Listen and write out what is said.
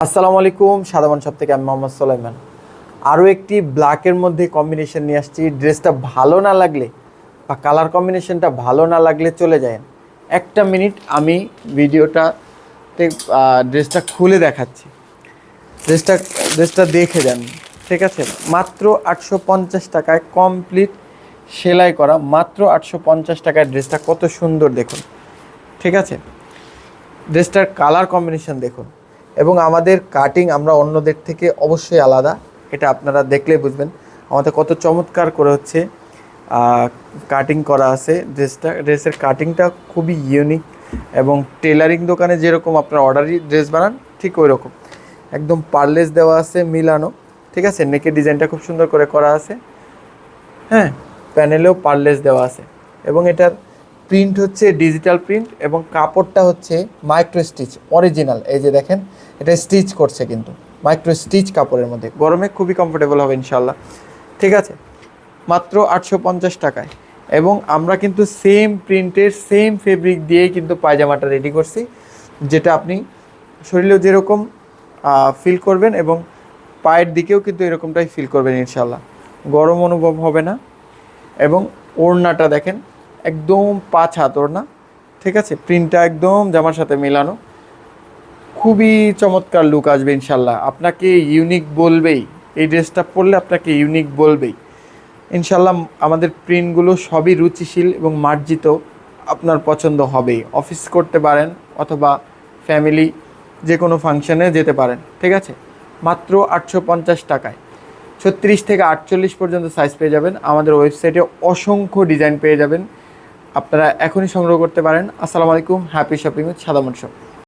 আসসালামু আলাইকুম। সাদামান শপ থেকে আমি মোহাম্মদ সোলাইমান আরও একটি ব্ল্যাকের মধ্যে কম্বিনেশন নিয়ে আসছি। ড্রেসটা ভালো না লাগলে বা কালার কম্বিনেশনটা ভালো না লাগলে চলে যায় একটা মিনিট, আমি ভিডিওটাতে ড্রেসটা খুলে দেখাচ্ছি। ড্রেসটা ড্রেসটা দেখে যান, ঠিক আছে? মাত্র 850 টাকায় কমপ্লিট সেলাই করা, মাত্র 850 টাকায় ড্রেসটা কত সুন্দর দেখুন, ঠিক আছে? ড্রেসটার কালার কম্বিনেশন দেখুন এবং আমাদের কাটিং আমরা অন্যদের থেকে অবশ্যই আলাদা, এটা আপনারা দেখলেই বুঝবেন আমাদের কত চমৎকার করে হচ্ছে কাটিং করা আছে। ড্রেসের কাটিংটা খুবই ইউনিক এবং টেলারিং দোকানে যেরকম আপনার অর্ডারি ড্রেস বানান ঠিক ওই রকম একদম পারলেস দেওয়া আছে মিলানো, ঠিক আছে? নেকের ডিজাইনটা খুব সুন্দর করে করা আছে, হ্যাঁ, প্যানেলেও পারলেস দেওয়া আছে এবং এটার প্রিন্ট হচ্ছে ডিজিটাল প্রিন্ট এবং কাপড়টা হচ্ছে মাইক্রো স্টিচ অরিজিনাল। এই যে দেখেন, এটা স্টিচ করছে কিন্তু মাইক্রো স্টিচ কাপড়ের মধ্যে, গরমে খুবই কমফোর্টেবল হবে ইনশাল্লাহ, ঠিক আছে? মাত্র 850 টাকায়। এবং আমরা কিন্তু সেম প্রিন্টের সেম ফেব্রিক দিয়েই কিন্তু পায়জামাটা রেডি করছি, যেটা আপনি শরীরেও যেরকম ফিল করবেন এবং পায়ের দিকেও কিন্তু এরকমটাই ফিল করবেন ইনশাল্লাহ, গরম অনুভব হবে না। এবং ওড়নাটা দেখেন, একদম 5 হাত ওড়না, ঠিক আছে? প্রিন্টটা একদম জামার সাথে মেলানো, খুবই চমৎকার লুক আসবে ইনশাল্লাহ, আপনাকে ইউনিক বলবেই। এই ড্রেসটা পরলে আপনাকে ইউনিক বলবেই ইনশাল্লাহ। আমাদের প্রিন্টগুলো সবই রুচিশীল এবং মার্জিত, আপনার পছন্দ হবেই। অফিস করতে পারেন অথবা ফ্যামিলি যে কোনো ফাংশানে যেতে পারেন, ঠিক আছে? মাত্র 850 টাকায় 36 থেকে 48 পর্যন্ত সাইজ পেয়ে যাবেন। আমাদের ওয়েবসাইটে অসংখ্য ডিজাইন পেয়ে যাবেন, আপনারা এখনই সংগ্রহ করতে পারেন। আসসালামু আলাইকুম, হ্যাপি শপিং উইথ সাদামান শপ।